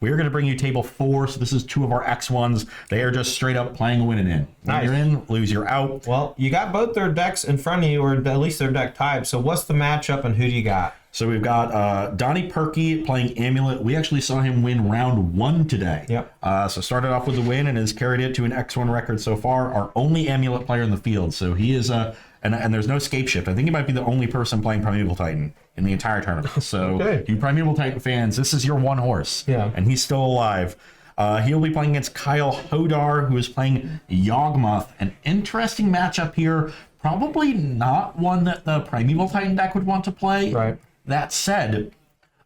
we are going to bring you table 4. So this is 2 of our X1s. They are just straight up playing a win and in. When you're in, lose, you're out. Well, you got both their decks in front of you, or at least their deck type. So what's the matchup and who do you got? So we've got Donnie Perky playing Amulet. We actually saw him win round 1 today. Yep. So started off with a win and has carried it to an X1 record so far. Our only Amulet player in the field. So he is and there's no scape shift. I think he might be the only person playing Primeval Titan in the entire tournament. So okay. You Primeval Titan fans, this is your one horse. Yeah. And he's still alive. He'll be playing against Kyle Hodar, who is playing Yawgmoth. An interesting matchup here. Probably not one that the Primeval Titan deck would want to play. Right. That said,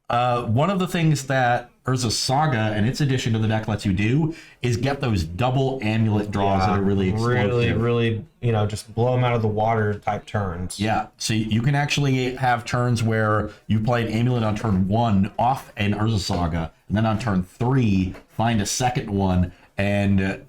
one of the things that Urza's Saga and its addition to the deck lets you do is get those double Amulet draws that are really explosive. Really, just blow them out of the water type turns. Yeah, so you can actually have turns where you play an Amulet on turn 1 off an Urza's Saga, and then on turn 3, find a second one and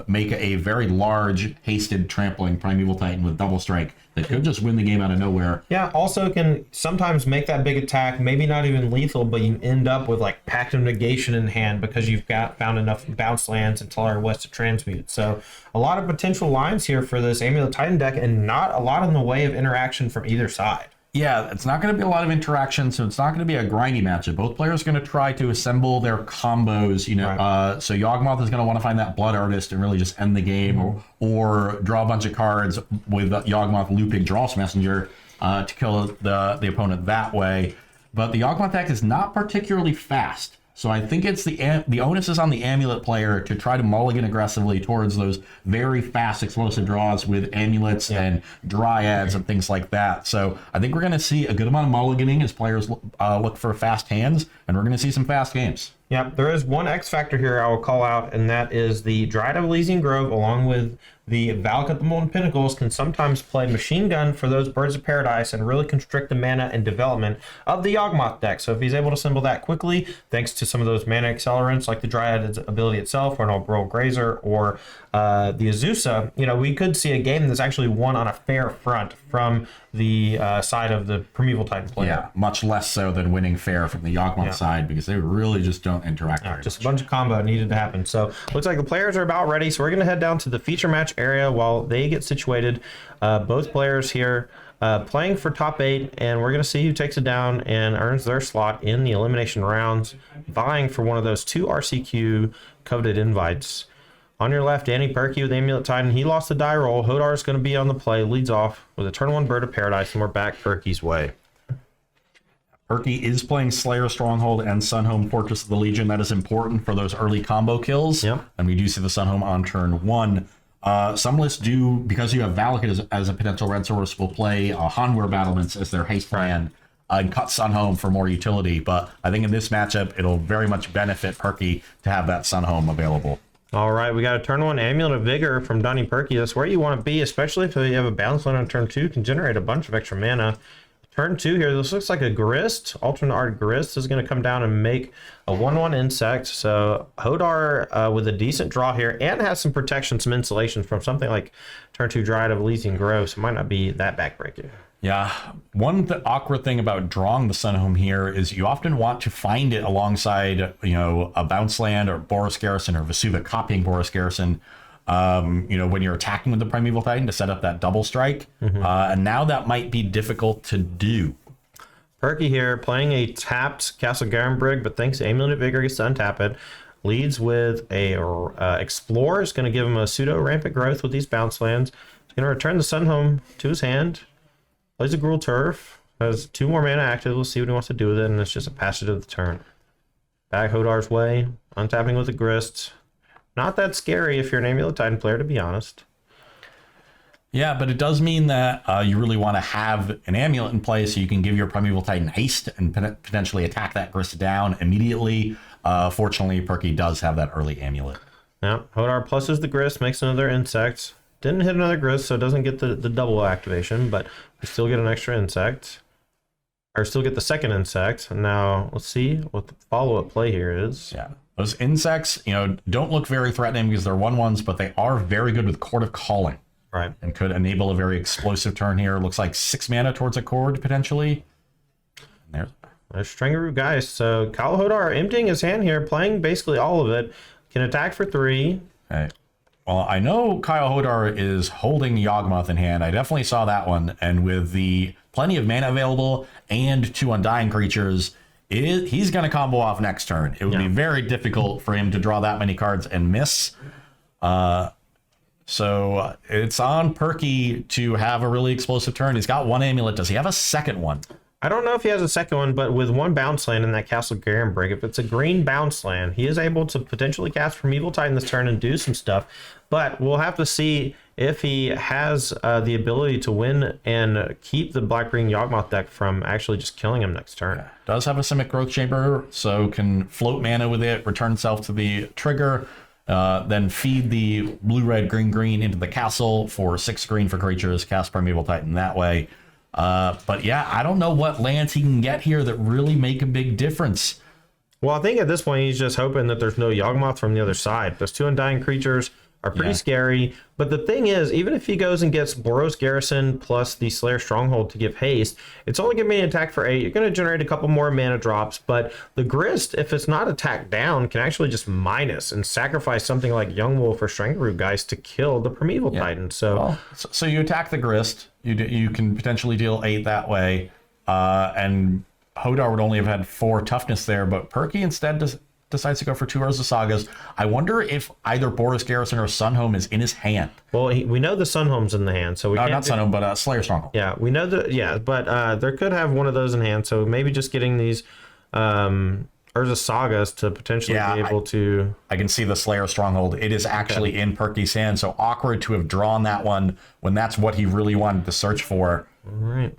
make a very large hasted trampling Primeval Titan with double strike that could just win the game out of nowhere. Yeah, also can sometimes make that big attack, maybe not even lethal, but you end up with like Pact of Negation in hand because you've found enough bounce lands and Talar West to transmute. So a lot of potential lines here for this Amulet Titan deck, and not a lot in the way of interaction from either side. Yeah, it's not going to be a lot of interaction, so it's not going to be a grindy matchup. Both players are going to try to assemble their combos, Right. So Yawgmoth is going to want to find that Blood Artist and really just end the game, or draw a bunch of cards with Yawgmoth looping Dross Messenger to kill the opponent that way. But the Yawgmoth deck is not particularly fast. So I think it's the onus is on the Amulet player to try to mulligan aggressively towards those very fast explosive draws with Amulets and Dryads and things like that. So I think we're going to see a good amount of mulliganing as players look for fast hands, and we're going to see some fast games. Yeah, there is one X factor here I will call out, and that is the Dryad of Elysian Grove, along with the Valak at the Molten Pinnacles, can sometimes play Machine Gun for those Birds of Paradise and really constrict the mana and development of the Yawgmoth deck. So if he's able to assemble that quickly, thanks to some of those mana accelerants like the Dryad's ability itself, or an Old Grazer, or the Azusa, we could see a game that's actually won on a fair front from the side of the Primeval Titan player. Yeah, much less so than winning fair from the Yawgmoth side, because they really just don't interact very just much. a bunch of combo needed to happen. So looks like the players are about ready, so we're going to head down to the feature match area while they get situated. Both players here playing for top 8, and we're going to see who takes it down and earns their slot in the elimination rounds, vying for one of those 2 RCQ coveted invites. On your left, Danny Perky with Amulet Titan. He lost the die roll. Hodar is going to be on the play, leads off with a turn 1 Bird of Paradise, and we're back Perky's way. Perky is playing Slayer Stronghold and Sunhome Fortress of the Legion. That is important for those early combo kills. Yep. And we do see the Sunhome on turn 1. Some lists do, because you have Valak as a potential red source, will play Hanweir Battlements as their haste land and cut Sunhome for more utility. But I think in this matchup, it'll very much benefit Perky to have that Sunhome available. All right, we got a turn 1 Amulet of Vigor from Donnie Perky. That's where you want to be, especially if you have a bounce land on turn 2, can generate a bunch of extra mana. Turn 2 here, this looks like a Grist. Alternate Art Grist is going to come down and make a 1/1 insect. So Hodar with a decent draw here, and has some protection, some insulation from something like turn 2 Dryad of Elysian Grove, so it might not be that backbreaking. Yeah, one awkward thing about drawing the Sunhome here is you often want to find it alongside, a bounce land or Boros Garrison or Vesuva copying Boros Garrison, when you're attacking with the Primeval Titan to set up that double strike. And now that might be difficult to do. Perky here playing a tapped Castle Garenbrig, but thanks to Amulet of Vigor, gets to untap it. Leads with a Explorer. It's going to give him a pseudo rampant growth with these bounce lands. He's going to return the Sunhome to his hand. Plays a Gruul Turf, has 2 more mana active. We'll see what he wants to do with it, and it's just a passage of the turn. Back Hodar's way, untapping with a Grist. Not that scary if you're an Amulet Titan player, to be honest. Yeah, but it does mean that you really want to have an Amulet in play so you can give your Primeval Titan haste and potentially attack that Grist down immediately. Fortunately, Perky does have that early Amulet. Yeah, Hodar pluses the Grist, makes another insect. Didn't hit another Grist, so it doesn't get the double activation, but we still get an extra insect. Or still get the second insect. Now, let's see what the follow-up play here is. Yeah, those insects, don't look very threatening because they're 1/1s, but they are very good with Chord of Calling. Right. And could enable a very explosive turn here. Looks like 6 mana towards a Chord, potentially. And there's There's Strangaroo Geist. So Kyle Hodar emptying his hand here, playing basically all of it. Can attack for 3. Okay. Well, I know Kyle Hodar is holding Yawgmoth in hand. I definitely saw that one. And with the plenty of mana available and 2 Undying creatures, he's going to combo off next turn. It would be very difficult for him to draw that many cards and miss. So it's on Perky to have a really explosive turn. He's got 1 Amulet. Does he have a second one? I don't know if he has a second one, but with 1 bounce land in that Castle Garenbrig, if it's a green bounce land, he is able to potentially cast Primeval Titan this turn and do some stuff. But we'll have to see if he has the ability to win and keep the black-green Yawgmoth deck from actually just killing him next turn. Does have a Simic Growth Chamber, so can float mana with it, return itself to the trigger, then feed the blue-red-green-green into the castle for 6 green for creatures, cast Primeval Titan that way. But yeah, I don't know what lands he can get here that really make a big difference. Well, I think at this point he's just hoping that there's no Yawgmoth from the other side. Those 2 Undying creatures are pretty scary. But the thing is, even if he goes and gets Boros Garrison plus the Slayer Stronghold to give haste, it's only going to be an attack for 8. You're going to generate a couple more mana drops, but the Grist, if it's not attacked down, can actually just minus and sacrifice something like Yawgmoth or Strangaroo Geist to kill the Primeval Titan. So you attack the Grist. You can potentially deal 8 that way, and Hodar would only have had 4 toughness there, but Perky instead decides to go for 2 Urza Sagas. I wonder if either Boros Garrison or Sunhome is in his hand. Well, we know the Sunhome's in the hand, so we can't... Not Sunhome, but Slayer Stronghold. Yeah, we know that, but there could have one of those in hand, so maybe just getting these Urza Sagas to potentially be able to... I can see the Slayer Stronghold. It is actually in Perky's hand, so awkward to have drawn that one when that's what he really wanted to search for. All right.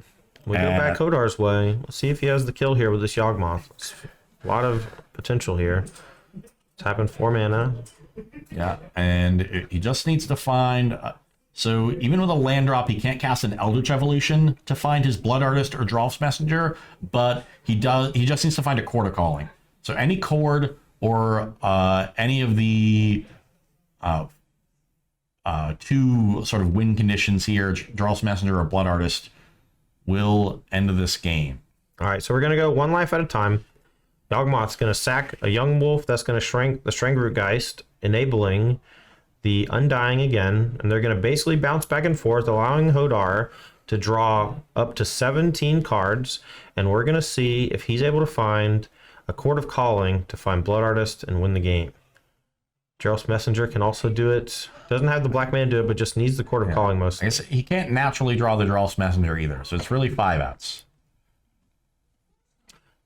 We go back Hodar's way. Let's see if he has the kill here with this Yawgmoth. A lot of potential here. Tapping 4 mana. Yeah, and he just needs to find... so even with a land drop, he can't cast an Eldritch Evolution to find his Blood Artist or Drolf's Messenger, but he just needs to find a Chord of Calling. So any chord or any of the 2 sort of win conditions here, Drolf's Messenger or Blood Artist, will end this game. All right, so we're going to go 1 life at a time. Yawgmoth's going to sack a Young Wolf that's going to shrink the Strangaroo Geist, enabling the Undying again, and they're going to basically bounce back and forth, allowing Hodar to draw up to 17 cards, and we're going to see if he's able to find a Chord of Calling to find Blood Artist and win the game. Drolf's Messenger can also do it. Doesn't have the black man do it, but just needs the Chord of Calling mostly. I guess he can't naturally draw the Drolf's Messenger either, so it's really 5 outs.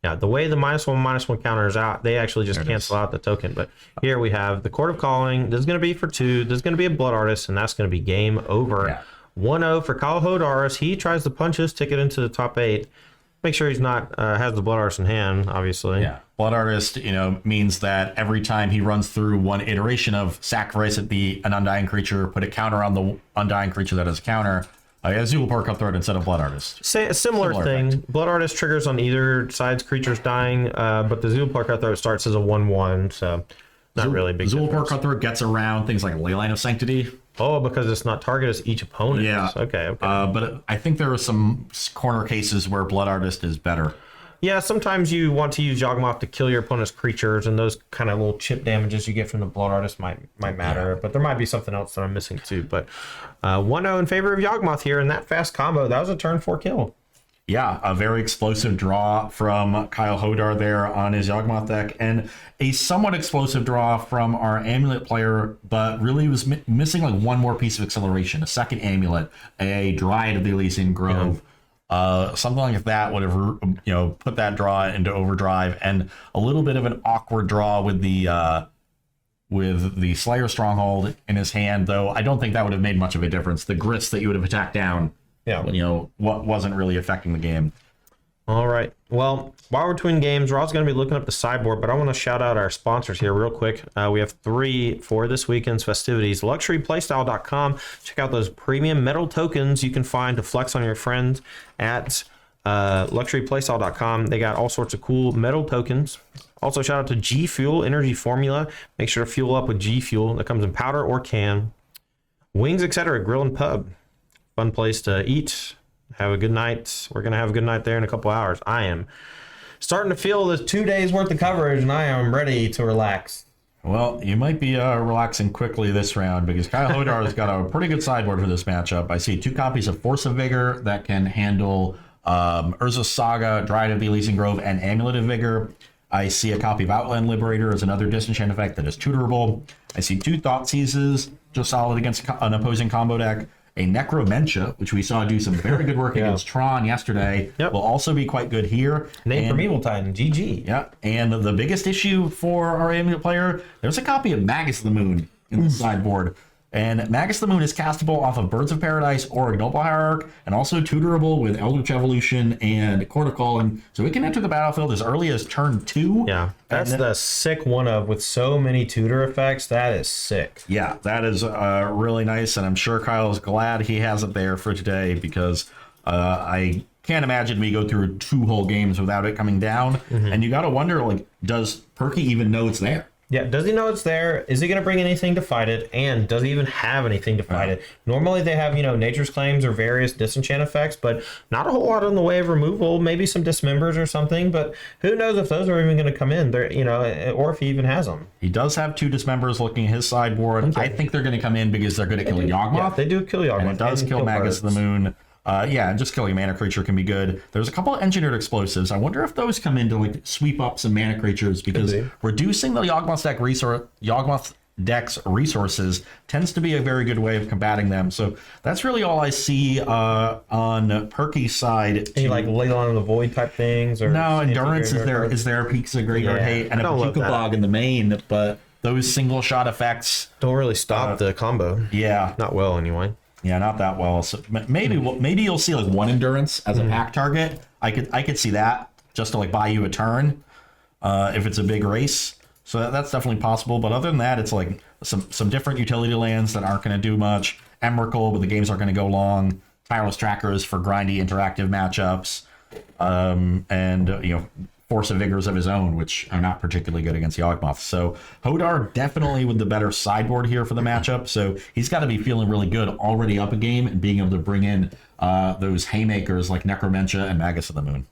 Yeah, the way the -1/-1 counter is out, they actually just cancel out the token. But here we have the Chord of Calling. This is going to be for 2. This is going to be a Blood Artist, and that's going to be game over. Yeah. 1-0 for Kyle Hodar as he tries to punch his ticket into the top 8. Make sure he's not has the Blood Artist in hand, obviously. Yeah, Blood Artist, means that every time he runs through one iteration of sacrifice at an Undying creature, put a counter on the Undying creature that has a counter. Zulapur Cutthroat instead of Blood Artist. Say a similar thing. Effect. Blood Artist triggers on either side's creatures dying, but the Zulapur Cutthroat starts as a 1/1, so not really a big difference. Zulapur Cutthroat gets around things like Leyline of Sanctity. Oh, because it's not target as each opponent. Yeah. Okay. But I think there are some corner cases where Blood Artist is better. Yeah, sometimes you want to use Yawgmoth to kill your opponent's creatures, and those kind of little chip damages you get from the Blood Artist might matter. But there might be something else that I'm missing too. But 1-0 in favor of Yawgmoth here, and that fast combo, that was a turn 4 kill. Yeah, a very explosive draw from Kyle Hodar there on his Yawgmoth deck, and a somewhat explosive draw from our Amulet player, but really was missing like one more piece of acceleration, a second Amulet, a Dryad of the Elysian Grove. Something like that would have put that draw into overdrive, and a little bit of an awkward draw with the Slayer Stronghold in his hand, though I don't think that would have made much of a difference. The Grist that you would have attacked down, what wasn't really affecting the game. All right. Well, while we're between games, we're also going to be looking up the sideboard, but I want to shout out our sponsors here real quick. We have 3 for this weekend's festivities. LuxuryPlaystyle.com. Check out those premium metal tokens you can find to flex on your friends at LuxuryPlaystyle.com. They got all sorts of cool metal tokens. Also, shout out to G Fuel Energy Formula. Make sure to fuel up with G Fuel. That comes in powder or can. Wings, etc. Grill and Pub. Fun place to eat. Have a good night. We're going to have a good night there in a couple hours. I am. starting to feel the 2 days worth of coverage, and I am ready to relax. Well, you might be relaxing quickly this round because Kyle Hodar has got a pretty good sideboard for this matchup. I see 2 copies of Force of Vigor that can handle Urza's Saga, Dryad of the Elysian Grove, and Amulet of Vigor. I see a copy of Outland Liberator as another disenchant effect that is tutorable. I see 2 Thought Seizes, just solid against an opposing combo deck. A Necromentia, which we saw do some very good work against Tron yesterday, will also be quite good here. Name from Evil Titan, GG. Yeah, and the biggest issue for our Amulet player, there's a copy of Magus of the Moon in the sideboard. And Magus of the Moon is castable off of Birds of Paradise or Ignoble Hierarch, and also tutorable with Eldritch Evolution and Court of Calling. So it can enter the battlefield as early as turn 2. Yeah, that's the sick one of with so many tutor effects. That is sick. Yeah, that is really nice, and I'm sure Kyle is glad he has it there for today because I can't imagine me go through 2 whole games without it coming down. And you got to wonder, like, does Perky even know it's there? Yeah, does he know it's there? Is he going to bring anything to fight it? And does he even have anything to fight it? Normally they have, Nature's Claims or various disenchant effects, but not a whole lot in the way of removal. Maybe some dismembers or something, but who knows if those are even going to come in there, or if he even has them. He does have 2 dismembers looking at his sideboard. Okay. I think they're going to come in because they're good at killing Yawgmoth. Yeah, they do kill Yawgmoth. And it does kill Magus of the Moon. And just killing a mana creature can be good. There's a couple of engineered explosives. I wonder if those come in to like sweep up some mana creatures because reducing the Yawgmoth deck's resources tends to be a very good way of combating them. So that's really all I see on Perky's side. Any like Leyline of the Void type things? Or no, Endurance is there. Peaks of Graveyard Hate and a Pukabog in the main, but those single shot effects don't really stop the combo. Yeah, not well anyway. Yeah, not that well. So maybe you'll see like 1 Endurance as a pack target. I could see that just to like buy you a turn if it's a big race. So that's definitely possible. But other than that, it's like some different utility lands that aren't going to do much. Emrakul, but the games aren't going to go long. Tireless Trackers for grindy interactive matchups, and Force of Vigors of his own, which are not particularly good against Yawgmoth. So Hodar definitely with the better sideboard here for the matchup. So he's got to be feeling really good already up a game and being able to bring in those haymakers like Necromentia and Magus of the Moon.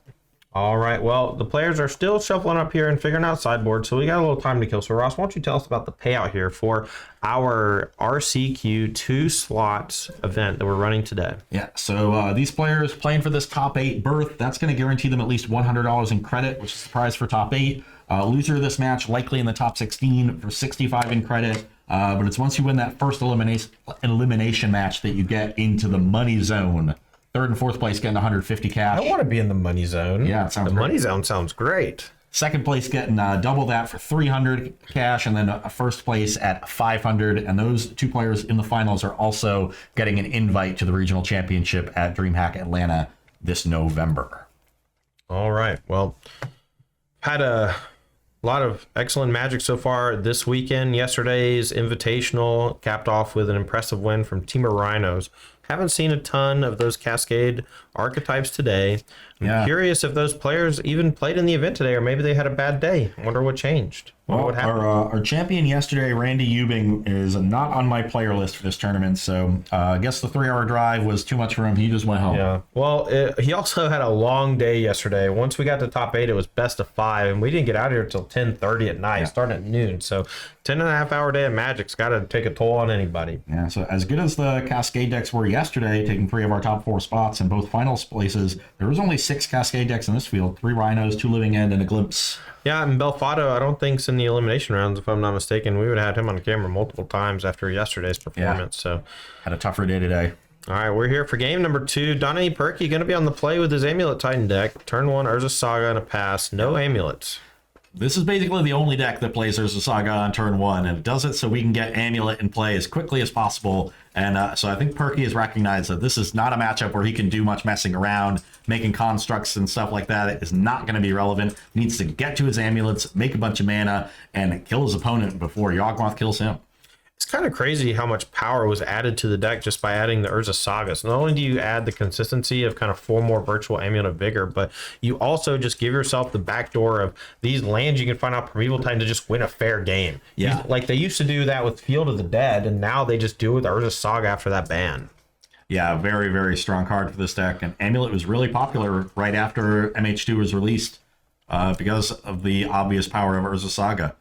All right, well, the players are still shuffling up here and figuring out sideboard, so we got a little time to kill. So Ross, why don't you tell us about the payout here for our RCQ 2 slots event that we're running today? Yeah, so these players playing for this top 8 berth, that's going to guarantee them at least $100 in credit, which is the prize for top 8. Loser of this match likely in the top 16 for 65 in credit. But it's once you win that first elimination match that you get into the money zone. 3rd and 4th place getting 150 cash. I want to be in the money zone. Yeah, it sounds great. Money zone sounds great. 2nd place getting double that for 300 cash, and then 1st place at 500. And those 2 players in the finals are also getting an invite to the regional championship at DreamHack Atlanta this November. All right. Well, had a lot of excellent Magic so far this weekend. Yesterday's Invitational capped off with an impressive win from Team of Rhinos. Haven't seen a ton of those Cascade archetypes today. I'm curious if those players even played in the event today, or maybe they had a bad day. I wonder what changed. Well, what happened? Our champion yesterday, Randy Eubing, is not on my player list for this tournament, so I guess the 3-hour drive was too much for him. He just went home. Yeah. Well, he also had a long day yesterday. Once we got to top 8, it was best of 5, and we didn't get out here until 10:30 at night, starting at noon. So 10.5-hour day of Magic's got to take a toll on anybody. Yeah, so as good as the Cascade decks were yesterday, taking 3 of our top 4 spots in both finals places, there was only 6 Cascade decks in this field. 3 Rhinos, 2 Living End, and a Glimpse. Yeah, and Belfado, I don't think's in the elimination rounds, if I'm not mistaken. We would have had him on camera multiple times after yesterday's performance. So had a tougher day today. All right, we're here for game number 2. Donnie Perky going to be on the play with his Amulet Titan deck. Turn 1, Urza Saga and a pass. No amulets. This is basically the only deck that plays Urza Saga on turn 1, and it does it so we can get Amulet in play as quickly as possible. And so I think Perky has recognized that this is not a matchup where he can do much messing around, making constructs and stuff like that. It is not going to be relevant. He needs to get to his amulets, make a bunch of mana, and kill his opponent before Yawgmoth kills him. It's kind of crazy how much power was added to the deck just by adding the Urza Sagas. Not only do you add the consistency of kind of 4 more virtual Amulet of Vigor, but you also just give yourself the backdoor of these lands you can find out Primeval Titan to just win a fair game. Yeah. Like they used to do that with Field of the Dead, and now they just do it with Urza Saga after that ban. Yeah, very, very strong card for this deck. And Amulet was really popular right after MH2 was released. because of the obvious power of Urza Saga.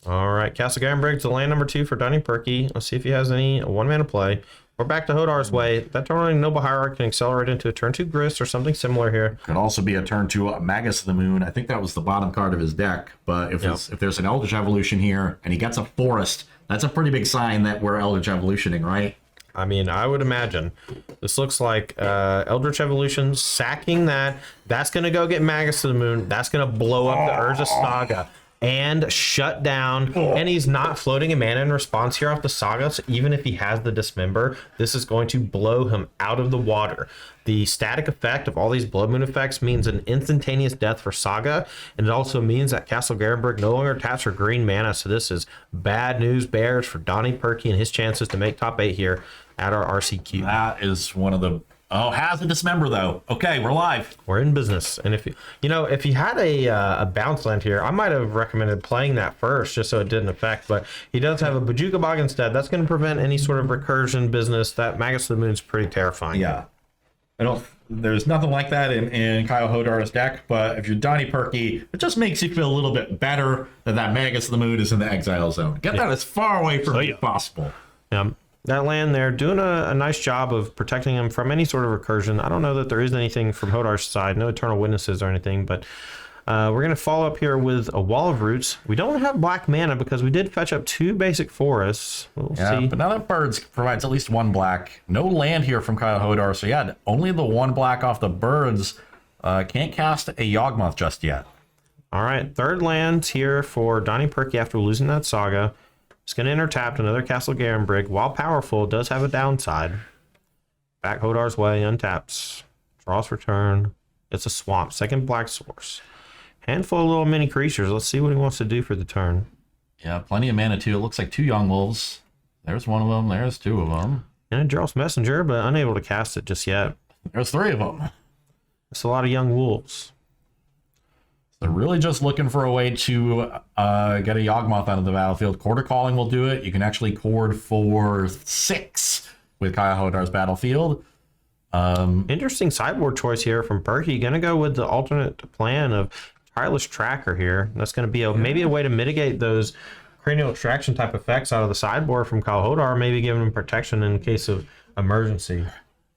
All right, Castle Garenbrig to land number 2 for Donnie Perky. Let's see if he has any 1-mana play. We're back to Hodar's Way. That turn Noble Hierarch can accelerate into a turn 2 Grist or something similar here. Could also be a turn 2 Magus of the Moon. I think that was the bottom card of his deck. But if there's an Eldritch Evolution here and he gets a Forest, that's a pretty big sign that we're Eldritch Evolutioning, right? I mean, I would imagine. This looks like Eldritch Evolution, sacking that. That's going to go get Magus of the Moon. That's going to blow up the Urza Saga and shut down. And he's not floating a mana in response here off the Saga, so even if he has the Dismember, this is going to blow him out of the water. The static effect of all these Blood Moon effects means an instantaneous death for Saga, and it also means that Castle Garenbrig no longer taps for green mana, so this is bad news bears for Donnie Perky and his chances to make top 8 here at our RCQ. That is one of the... Oh, has a Dismember, though. Okay, we're live. We're in business. And if he had a bounce land here, I might have recommended playing that first just so it didn't affect. But he does have a Bojuka Bog instead. That's going to prevent any sort of recursion business. That Magus of the Moon's pretty terrifying. Yeah. There's nothing like that in Kyle Hodar's deck, but if you're Donnie Perky, it just makes you feel a little bit better that Magus of the Moon is in the exile zone. Get that as far away from you as possible. Yeah. That land there doing a nice job of protecting him from any sort of recursion. I don't know that there is anything from Hodar's side, no Eternal Witnesses or anything, but we're going to follow up here with a Wall of Roots. We don't have black mana because we did fetch up 2 basic forests. We'll see. But now that Birds provides at least 1 black. No land here from Kyle Hodar, so yeah, only the 1 black off the Birds. Can't cast a Yawgmoth just yet. All right, 3rd land here for Donnie Perky after losing that Saga. It's going to enter tapped another Castle Garenbrig. While powerful, does have a downside. Back Hodar's Way, untaps. Draws return. It's a swamp. 2nd black source. Handful of little mini creatures. Let's see what he wants to do for the turn. Yeah, plenty of mana too. It looks like 2 Young Wolves. There's 1 of them. There's 2 of them. And a Jarl's Messenger, but unable to cast it just yet. There's 3 of them. It's a lot of young wolves. They're really just looking for a way to get a Yawgmoth out of the battlefield. Quarter Calling will do it. You can actually cord for 6 with Kyle Hodar's battlefield. Interesting sideboard choice here from Perky. Going to go with the alternate plan of Tireless Tracker here. That's going to be maybe a way to mitigate those cranial extraction type effects out of the sideboard from Kyle Hodar, maybe giving him protection in case of emergency.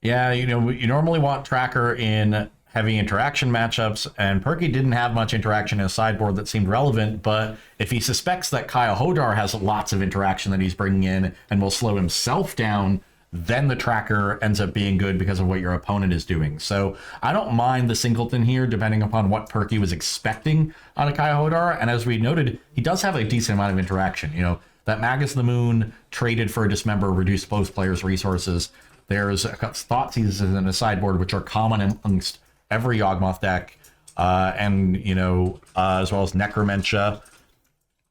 Yeah, you normally want Tracker in heavy interaction matchups, and Perky didn't have much interaction in a sideboard that seemed relevant, but if he suspects that Kyle Hodar has lots of interaction that he's bringing in and will slow himself down, then the Tracker ends up being good because of what your opponent is doing. So I don't mind the singleton here, depending upon what Perky was expecting out of Kyle Hodar, and as we noted, he does have a decent amount of interaction. That Magus of the Moon traded for a Dismember reduced both players' resources. There's Thoughtseize in a sideboard, which are common amongst every Yawgmoth deck, and as well as Necromentia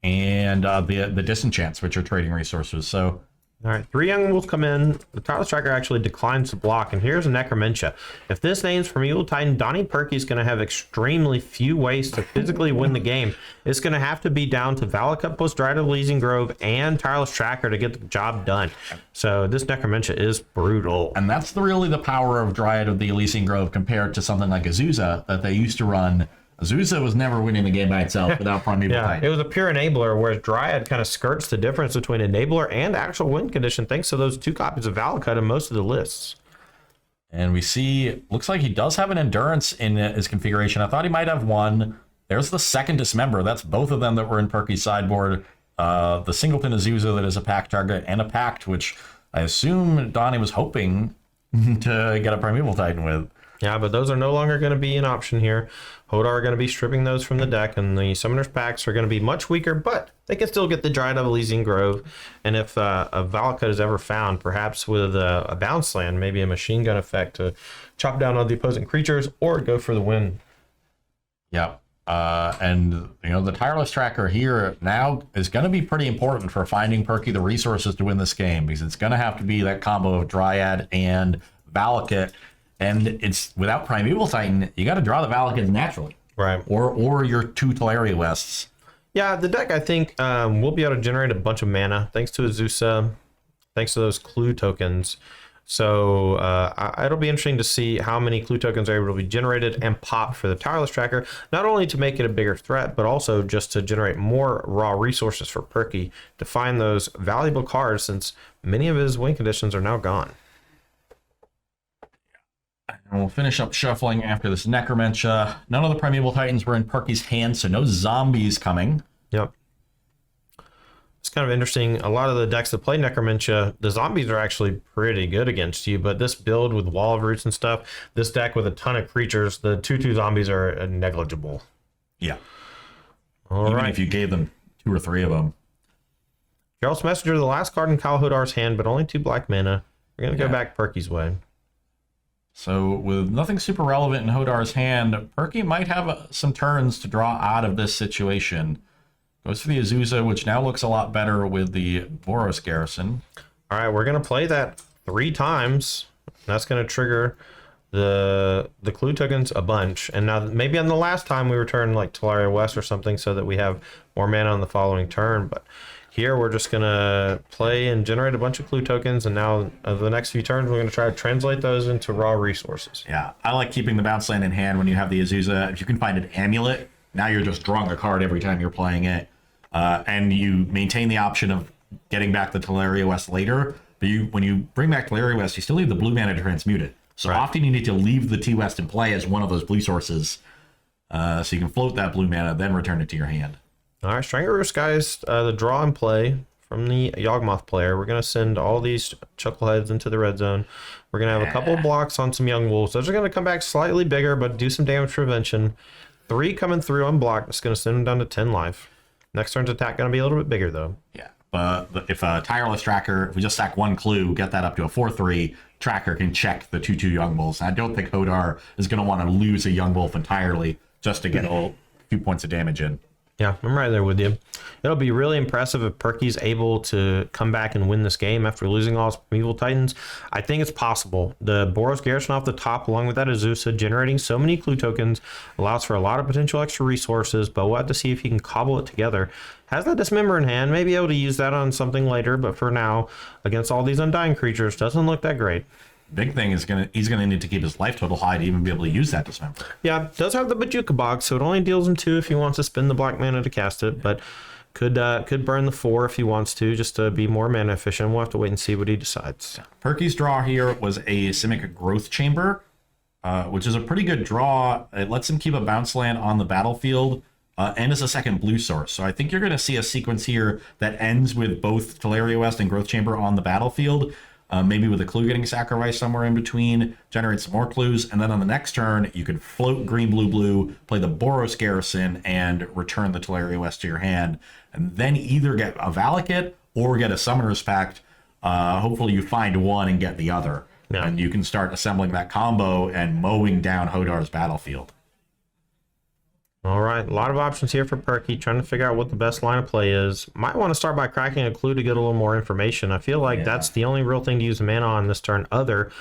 and the Disenchants, which are trading resources. So all right, 3 young wolves come in. The Tireless Tracker actually declines to block, and here's a Necromentia. If this name's from Evil Titan, Donnie Perky's going to have extremely few ways to physically win the game. It's going to have to be down to Valakut plus Dryad of Elysian Grove and Tireless Tracker to get the job done. So this Necromentia is brutal. And that's really the power of Dryad of the Elysian Grove compared to something like Azusa that they used to run. Azusa was never winning the game by itself without Primeval Titan. It was a pure enabler, whereas Dryad kind of skirts the difference between enabler and actual win condition thanks to those 2 copies of Valakut in most of the lists. And we see, looks like he does have an Endurance in his configuration. I thought he might have 1. There's the 2nd Dismember. That's both of them that were in Perky's sideboard. The Singleton Azusa that is a pact target, and a Pact, which I assume Donnie was hoping to get a Primeval Titan with. Yeah, but those are no longer going to be an option here. Hodar are going to be stripping those from the deck, and the Summoner's Pacts are going to be much weaker, but they can still get the Dryad of Elysian Grove. And if a Valakut is ever found, perhaps with a bounce land, maybe a machine gun effect to chop down all the opposing creatures or go for the win. Yeah. And the Tireless Tracker here now is going to be pretty important for finding Perky the resources to win this game, because it's going to have to be that combo of Dryad and Valakut. And it's without Primeval Titan, you got to draw the Valakut naturally, right? Or your 2 Teleria Wests. Yeah, the deck I think will be able to generate a bunch of mana thanks to Azusa, thanks to those clue tokens. So it'll be interesting to see how many clue tokens are able to be generated and popped for the tireless tracker, not only to make it a bigger threat, but also just to generate more raw resources for Perky to find those valuable cards, since many of his win conditions are now gone. And we'll finish up shuffling after this Necromentia. None of the Primeval Titans were in Perky's hand, so no zombies coming. Yep. It's kind of interesting. A lot of the decks that play Necromentia, the zombies are actually pretty good against you, but this build with Wall of Roots and stuff, this deck with a ton of creatures, the 2/2 zombies are negligible. Yeah. All right. If you gave them 2 or 3 of them. Geralt's Messenger, the last card in Kyle Hodar's hand, but only 2 black mana. We're going to go back Perky's way. So with nothing super relevant in Hodar's hand, Perky might have some turns to draw out of this situation. Goes for the Azusa, which now looks a lot better with the Boros Garrison. All right, we're going to play that 3 times. That's going to trigger the clue tokens a bunch. And now maybe on the last time we return like Talaria West or something so that we have more mana on the following turn. But here we're just going to play and generate a bunch of clue tokens. And now the next few turns, we're going to try to translate those into raw resources. Yeah, I like keeping the bounce land in hand when you have the Azusa. If you can find an Amulet, now you're just drawing a card every time you're playing it. And you maintain the option of getting back the Talaria West later, but when you bring back Talaria West, you still leave the blue mana to transmute it. So often you need to leave the T West in play as one of those blue sources, so you can float that blue mana, then return it to your hand. All right, Stranglers, guys, the draw and play from the Yawgmoth player. We're going to send all these Chuckleheads into the red zone. We're going to have a couple of blocks on some Young Wolves. Those are going to come back slightly bigger, but do some damage prevention. 3 coming through unblocked. It's going to send them down to 10 life. Next turn's attack going to be a little bit bigger, though. Yeah, but if a Tireless Tracker, if we just sack 1 clue, get that up to a 4/3, Tracker can check the 2/2 Young Wolves. I don't think Hodar is going to want to lose a Young Wolf entirely just to get a few points of damage in. Yeah, I'm right there with you. It'll be really impressive if Perky's able to come back and win this game after losing all his Primeval Titans. I think it's possible. The Boros Garrison off the top, along with that Azusa, generating so many clue tokens, allows for a lot of potential extra resources, but we'll have to see if he can cobble it together. Has that Dismember in hand, may be able to use that on something later, but for now, against all these Undying creatures, doesn't look that great. Big thing is he's gonna need to keep his life total high to even be able to use that Dismember. Yeah, does have the Bajuka Bog, so it only deals him 2 if he wants to spend the black mana to cast it, but could burn the 4 if he wants to, just to be more mana efficient. We'll have to wait and see what he decides. Perky's draw here was a Simic Growth Chamber, which is a pretty good draw. It lets him keep a bounce land on the battlefield, and is a second blue source. So I think you're going to see a sequence here that ends with both Talaria West and Growth Chamber on the battlefield. Maybe with a clue getting sacrificed somewhere in between, generate some more clues, and then on the next turn, you can float green, blue, blue, play the Boros Garrison, and return the Talaria West to your hand, and then either get a Valakut or get a Summoner's Pact. Hopefully you find one and get the other, and you can start assembling that combo and mowing down Hodar's battlefield. All right, a lot of options here for Perky, trying to figure out what the best line of play is. Might want to start by cracking a clue to get a little more information. I feel like that's the only real thing to use mana on this turn other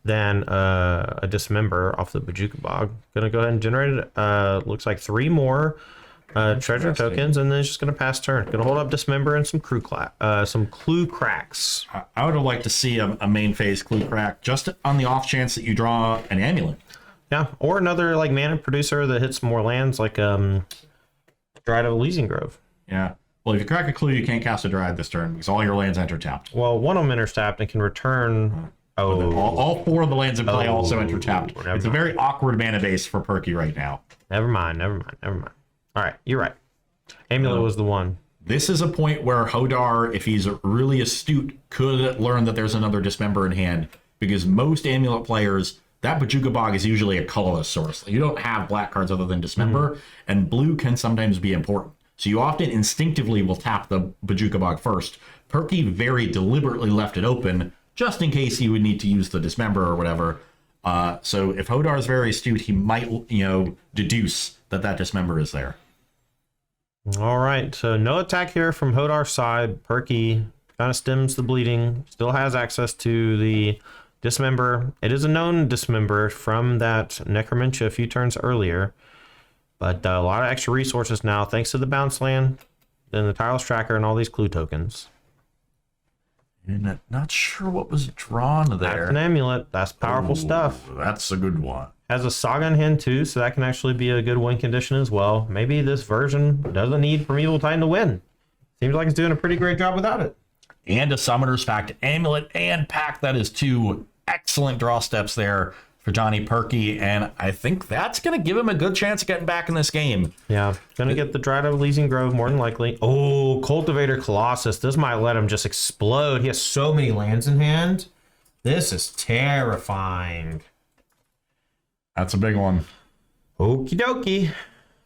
than a Dismember off the Bajuka Bog. Gonna go ahead and generate it. Looks like 3 more treasure tokens, and then it's just gonna pass turn. Gonna hold up Dismember and some clue cracks. I would have liked to see a main phase clue crack, just on the off chance that you draw an Amulet. Yeah, or another like mana producer that hits more lands, like Dryad of Elysian Grove. Yeah. Well, if you crack a clue, you can't cast a Dryad this turn because all your lands enter tapped. Well, one of them enters tapped and can return. All 4 of the lands in play also enter tapped. It's a very awkward mana base for Perky right now. Never mind. All right, you're right. Amulet was the one. This is a point where Hodar, if he's really astute, could learn that there's another Dismember in hand, because most Amulet players, that Bajuka Bog is usually a colorless source. You don't have black cards other than Dismember, and blue can sometimes be important. So you often instinctively will tap the Bajuka Bog first. Perky very deliberately left it open, just in case he would need to use the Dismember or whatever. So if Hodar is very astute, he might, deduce that Dismember is there. All right, so no attack here from Hodar's side. Perky kind of stems the bleeding, still has access to the Dismember. It is a known Dismember from that Necromentia a few turns earlier, but a lot of extra resources now thanks to the bounce land, then the Tireless Tracker, and all these clue tokens. And not sure what was drawn That's there. an amulet. That's powerful stuff. That's a good one. Has a Saga in hand too, so that can actually be a good win condition as well. Maybe this version doesn't need Primeval Titan to win. Seems like it's doing a pretty great job without it. And a Summoner's Pact, Amulet, and Pact. That is 2 excellent draw steps there for Johnny Perky, and I think that's going to give him a good chance of getting back in this game. Yeah, gonna get the Dried of Elysian Grove more than likely. Oh, Cultivator Colossus. This might let him just explode. He has so many lands in hand. This is terrifying. That's a big one. Okie dokie.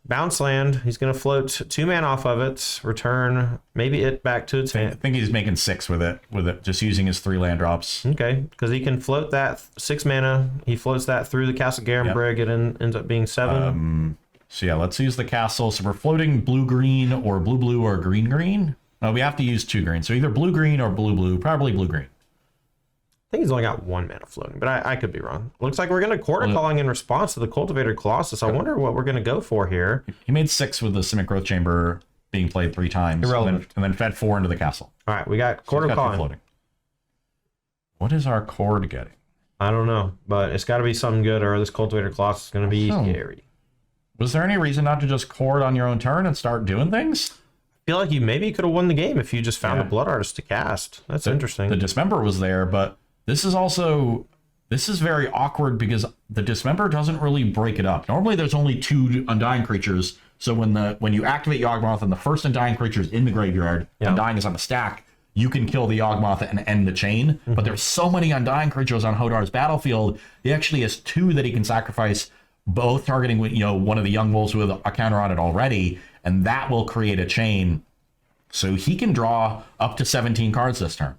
Bounce land. He's going to float 2 mana off of it. Return maybe it back to its I hand. think he's making 6 with it, just using his 3 land drops. Okay, because he can float that 6 mana. He floats that through the Castle Garenbrig. It ends up being 7. So yeah, let's use the castle. So we're floating blue-green or blue-blue or green-green. No, we have to use 2 green. So either blue-green or blue-blue, probably blue-green. I think he's only got 1 mana floating, but I could be wrong. Looks like we're going to Quarter Calling in response to the Cultivator Colossus. I wonder what we're going to go for here. He made 6 with the Simic Growth Chamber being played 3 times. Irrelevant. And then fed 4 into the castle. All right, we got So Quarter he's got 2 Calling. floating. What is our cord getting? I don't know, but it's got to be something good or this Cultivator Colossus is going to be scary. Was there any reason not to just cord on your own turn and start doing things? I feel like you maybe could have won the game if you just found a Blood Artist to cast. That's interesting. The Dismember was there, but this is very awkward because the Dismember doesn't really break it up. Normally there's only 2 Undying creatures, so when you activate Yawgmoth and the first Undying creature is in the graveyard, Undying is on the stack, you can kill the Yawgmoth and end the chain. But there's so many Undying creatures on Hodar's battlefield, he actually has 2 that he can sacrifice, both targeting one of the Young Wolves with a counter on it already, and that will create a chain. So he can draw up to 17 cards this turn.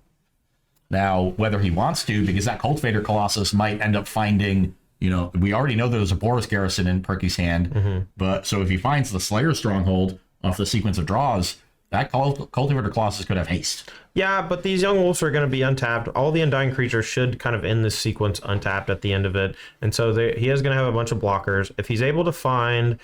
Now, whether he wants to, because that Cultivator Colossus might end up finding, we already know there's a Boris Garrison in Perky's hand, but so if he finds the Slayer Stronghold off the sequence of draws, that Cultivator Colossus could have haste. Yeah, but these Young Wolves are going to be untapped. All the Undying creatures should kind of end this sequence untapped at the end of it. And so he is going to have a bunch of blockers. If he's able to find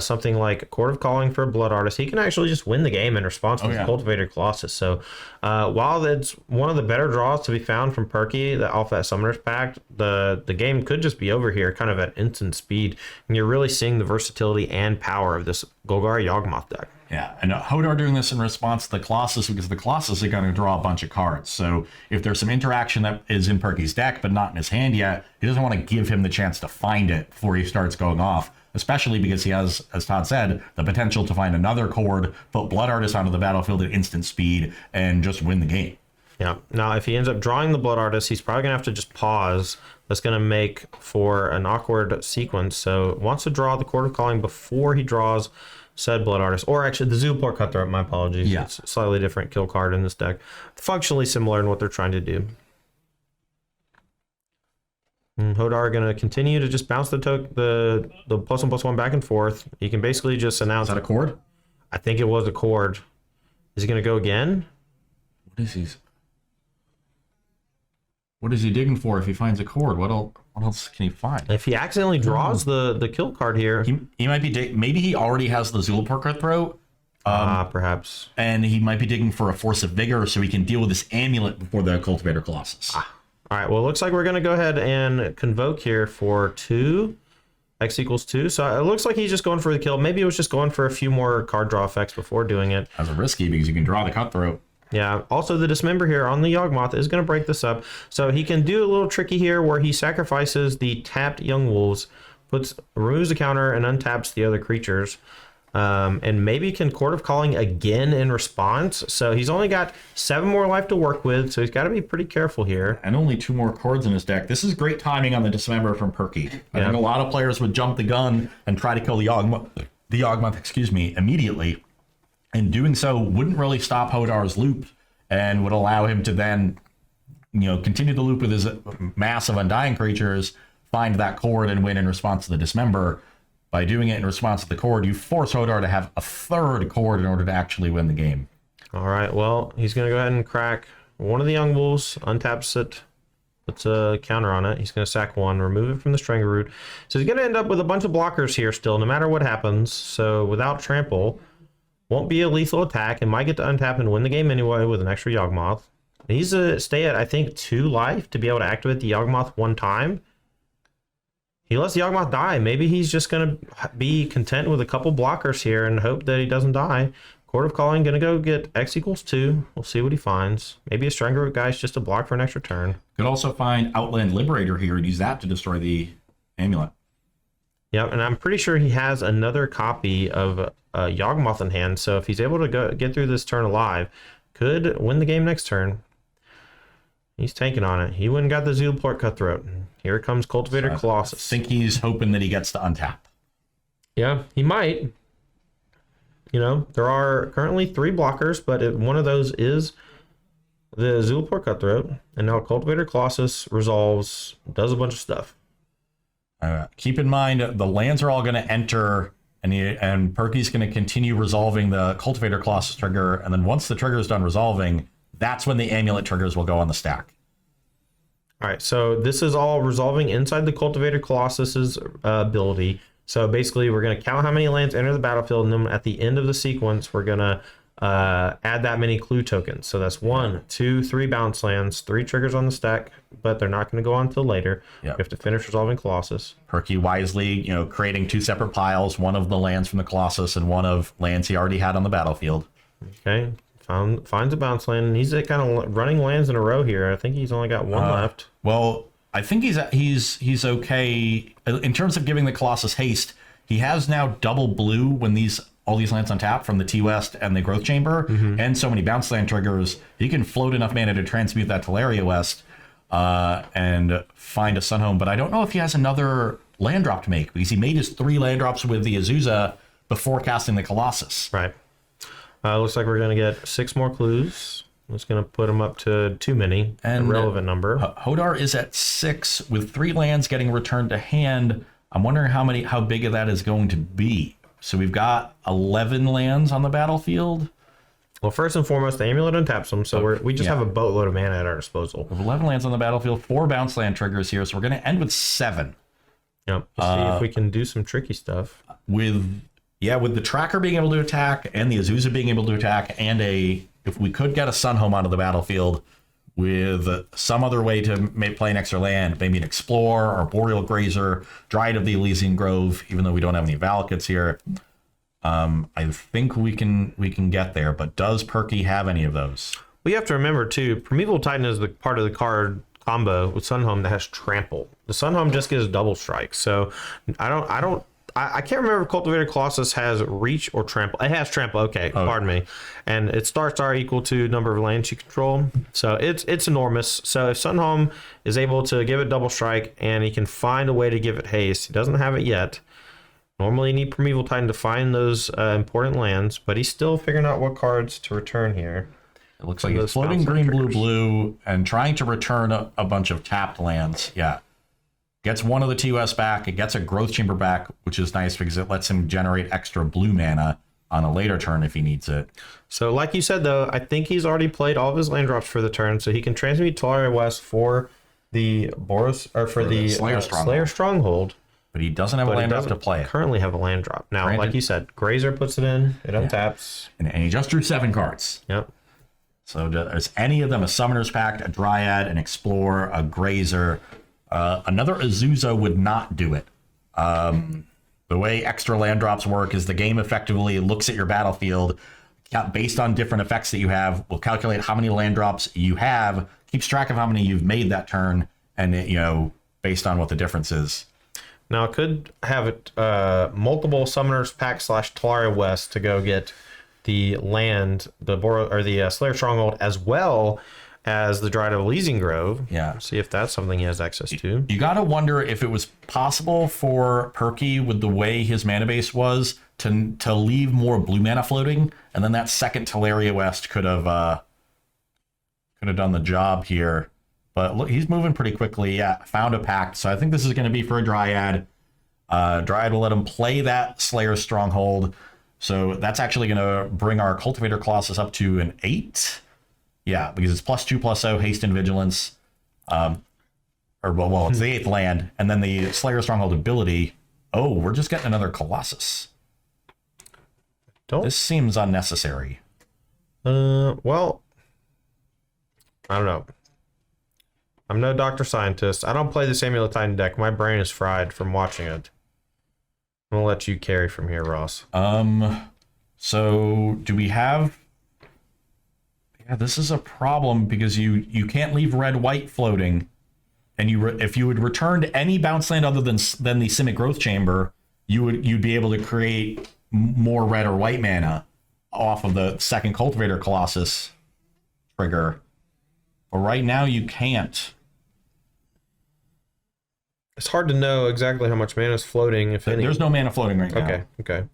something like Court of Calling for a Blood Artist, he can actually just win the game in response to the Cultivator Colossus. So while it's one of the better draws to be found from Perky off that Summoner's Pact, the game could just be over here kind of at instant speed. And you're really seeing the versatility and power of this Golgari Yawgmoth deck. Yeah, and Hodar doing this in response to the Colossus because the Colossus are going to draw a bunch of cards. So if there's some interaction that is in Perky's deck but not in his hand yet, he doesn't want to give him the chance to find it before he starts going off, especially because he has, as Todd said, the potential to find another chord, put Blood Artist onto the battlefield at instant speed, and just win the game. Yeah. Now, if he ends up drawing the Blood Artist, he's probably going to have to just pause. That's going to make for an awkward sequence. So wants to draw the Court of Calling before he draws said Blood Artist, or actually the Zulaport Cutthroat, my apologies. Yeah. It's a slightly different kill card in this deck. Functionally similar in what they're trying to do. And Hodar going to continue to just bounce the +1/+1 back and forth. You can basically just announce... Is that a chord? I think it was a chord. Is he going to go again? What is he digging for if he finds a chord? What else can he find? If he accidentally draws the kill card here... He might be maybe he already has the Zulaport Cutthroat. Perhaps. And he might be digging for a Force of Vigor so he can deal with this amulet before the Cultivator Colossus. All right, well, it looks like we're going to go ahead and convoke here for 2. X equals 2. So it looks like he's just going for the kill. Maybe it was just going for a few more card draw effects before doing it. That's risky because you can draw the Cutthroat. Yeah, also the Dismember here on the Yawgmoth is going to break this up. So he can do a little tricky here where he sacrifices the tapped Young Wolves, removes the counter, and untaps the other creatures. And maybe can Court of Calling again in response. So he's only got 7 more life to work with, so he's got to be pretty careful here. And only 2 more cards in his deck. This is great timing on the Dismember from Perky. I think a lot of players would jump the gun and try to kill the Yawgmoth, immediately. And doing so wouldn't really stop Hodar's loop and would allow him to then, continue the loop with his mass of Undying creatures, find that chord and win in response to the Dismember. By doing it in response to the chord, you force Hodar to have a 3rd chord in order to actually win the game. All right, well, he's going to go ahead and crack one of the Young Wolves, untaps it, puts a counter on it. He's going to sack 1, remove it from the Strangleroot. So he's going to end up with a bunch of blockers here still, no matter what happens. So without Trample, won't be a lethal attack and might get to untap and win the game anyway with an extra Yawgmoth. He needs to stay at, I think, 2 life to be able to activate the Yawgmoth 1 time. He lets the Yawgmoth die. Maybe he's just going to be content with a couple blockers here and hope that he doesn't die. Court of Calling going to go get X equals 2. We'll see what he finds. Maybe a Strangler guy's just a block for an extra turn. Could also find Outland Liberator here and use that to destroy the amulet. Yep, and I'm pretty sure he has another copy of Yawgmoth in hand, so if he's able to get through this turn alive, could win the game next turn. He's tanking on it. He went and got the Zulaport Cutthroat. Here comes Cultivator Colossus. I think he's hoping that he gets to untap. Yeah, he might. You know, there are currently 3 blockers, but one of those is the Zulaport Cutthroat, and now Cultivator Colossus resolves, does a bunch of stuff. Keep in mind, the lands are all going to enter, and Perky's going to continue resolving the Cultivator Colossus trigger, and then once the trigger is done resolving, that's when the amulet triggers will go on the stack. All right, so this is all resolving inside the Cultivator Colossus's ability. So basically, we're going to count how many lands enter the battlefield, and then at the end of the sequence, we're going to add that many clue tokens. So that's 1, 2, 3 bounce lands, 3 triggers on the stack, but they're not going to go on until later. Yep. We have to finish resolving Colossus. Perky wisely, creating 2 separate piles, one of the lands from the Colossus and one of lands he already had on the battlefield. Okay, finds a bounce land, and he's kind of running lands in a row here. I think he's only got 1 left. Well, I think he's okay in terms of giving the Colossus haste. He has now double blue when all these lands on tap from the T-West and the Growth Chamber, and so many bounce land triggers. He can float enough mana to transmute that Teleria West and find a Sunhome. But I don't know if he has another land drop to make, because he made his 3 land drops with the Azusa before casting the Colossus. Right. Looks like we're going to get 6 more clues. It's going to put him up to too many, and a relevant number. Hodar is at 6 with 3 lands getting returned to hand. I'm wondering how big of that is going to be. So we've got 11 lands on the battlefield. Well, first and foremost, the Amulet untaps them, so we just have a boatload of mana at our disposal. We have 11 lands on the battlefield, 4 bounce land triggers here, so we're going to end with 7. Yep. Let's see if we can do some tricky stuff. With the Tracker being able to attack and the Azusa being able to attack, and if we could get a Sunhome onto the battlefield with some other way to play an extra land, maybe an Explorer or Boreal Grazer, Dryad of the Elysian Grove, even though we don't have any Valakuts here. I think we can get there, but does Perky have any of those? We have to remember too, Primeval Titan is the part of the card combo with Sunhome that has Trample. The Sunhome just gives double strike, so I can't remember if Cultivator Colossus has Reach or Trample. It has Trample, okay, pardon me. And its starts are equal to number of lands you control. So it's enormous. So if Sunhome is able to give it double strike and he can find a way to give it haste, he doesn't have it yet. Normally you need Primeval Titan to find those important lands, but he's still figuring out what cards to return here. It looks like it's floating green, blue, blue, and trying to return a bunch of tapped lands. Yeah. Gets one of the TOS back. It gets a Growth Chamber back, which is nice because it lets him generate extra blue mana on a later turn if he needs it. So like you said, though, I think he's already played all of his land drops for the turn, so he can transmute Teleria West for the Slayer Stronghold. But he doesn't have a land drop to play it. Currently have a land drop. Now, like you said, Grazer puts it in, it untaps. And he just drew 7 cards. Yep. So is any of them a Summoner's Pact, a Dryad, an Explorer, a Grazer? Another Azusa would not do it. The way extra land drops work is the game effectively looks at your battlefield based on different effects that you have, will calculate how many land drops you have, keeps track of how many you've made that turn, and based on what the difference is. Now it could have it multiple Summoners Pact / Teleria West to go get the land, the Slayer Stronghold, as well as the Dryad of Elysian Grove. Yeah. See if that's something he has access to. You got to wonder if it was possible for Perky, with the way his mana base was, to leave more blue mana floating, and then that second Teleria West could have done the job here. But look, he's moving pretty quickly. Yeah, found a pact. So I think this is going to be for a Dryad. Dryad will let him play that Slayer Stronghold. So that's actually going to bring our Cultivator Colossus up to an 8. Yeah, because it's +2/+0, haste and vigilance. It's the 8th land. And then the Slayer Stronghold ability. Oh, we're just getting another Colossus. This seems unnecessary. Well, I don't know. I'm no doctor scientist. I don't play the Amulet Titan deck. My brain is fried from watching it. I'm gonna let you carry from here, Ross. So do we have... Yeah, this is a problem because you can't leave red-white floating. And if you would return to any bounce land other than the Simic Growth Chamber, you'd be able to create more red or white mana off of the second Cultivator Colossus trigger. But right now you can't. It's hard to know exactly how much mana is floating, if any. There's no mana floating right now. Okay.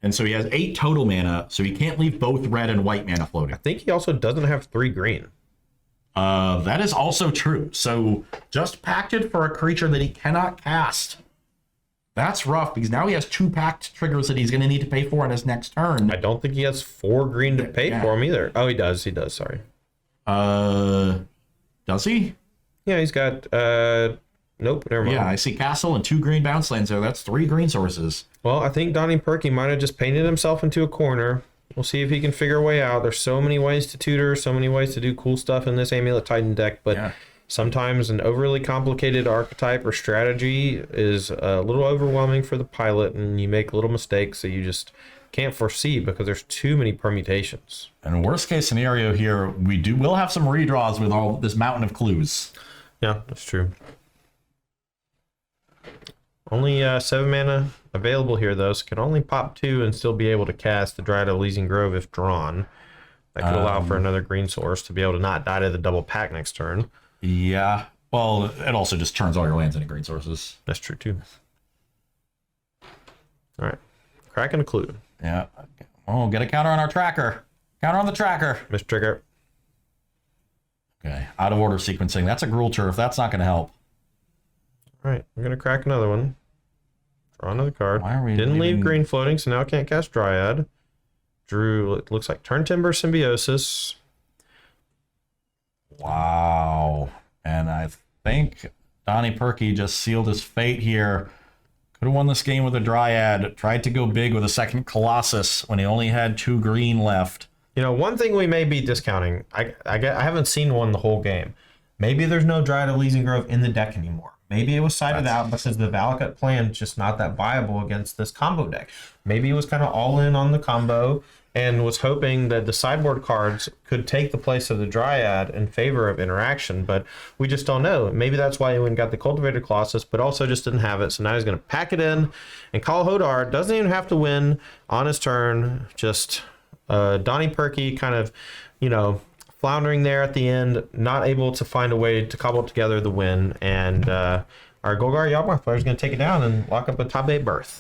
And so he has 8 total mana, so he can't leave both red and white mana floating. I think he also doesn't have 3 green. That is also true. So just packed for a creature that he cannot cast. That's rough because now he has 2 packed triggers that he's going to need to pay for on his next turn. I don't think he has 4 green to pay for him either. Oh, he does. Sorry. Does he? Yeah, he's got nope, never mind. Yeah, I see castle and 2 green bounce lands there. That's 3 green sources. Well, I think Donnie Perky might have just painted himself into a corner. We'll see if he can figure a way out. There's so many ways to tutor, so many ways to do cool stuff in this Amulet Titan deck, but sometimes an overly complicated archetype or strategy is a little overwhelming for the pilot, and you make little mistakes that you just can't foresee because there's too many permutations. And worst case scenario here, we'll have some redraws with all this mountain of clues. Yeah, that's true. Only 7 mana available here, though, so can only pop 2 and still be able to cast the Dryad of Elysian Grove if drawn. That could allow for another green source to be able to not die to the double pack next turn. Yeah. Well, it also just turns all your lands into green sources. That's true, too. All right. Cracking a clue. Yeah. Oh, get a counter on our tracker. Counter on the tracker. Missed trigger. Okay. Out of order sequencing. That's a Gruul Turf. That's not going to help. All right. I'm going to crack another one. Draw another card. Why are we Didn't leaving... leave green floating, so now I can't cast Dryad. Drew, it looks like Turn Timber Symbiosis. Wow. And I think Donnie Perky just sealed his fate here. Could have won this game with a Dryad. Tried to go big with a second Colossus when he only had 2 green left. You know, one thing we may be discounting, I haven't seen one the whole game. Maybe there's no Dryad of Elysian Grove in the deck anymore. Maybe it was sided out because the Valakut plan is just not that viable against this combo deck. Maybe he was kind of all in on the combo and was hoping that the sideboard cards could take the place of the Dryad in favor of interaction, but we just don't know. Maybe that's why he went and got the Cultivator Colossus, but also just didn't have it, so now he's going to pack it in and call Hodar. Doesn't even have to win on his turn, just Donnie Perky kind of, floundering there at the end, not able to find a way to cobble together the win, and our Golgar Yawgmoth player is going to take it down and lock up a top 8 berth.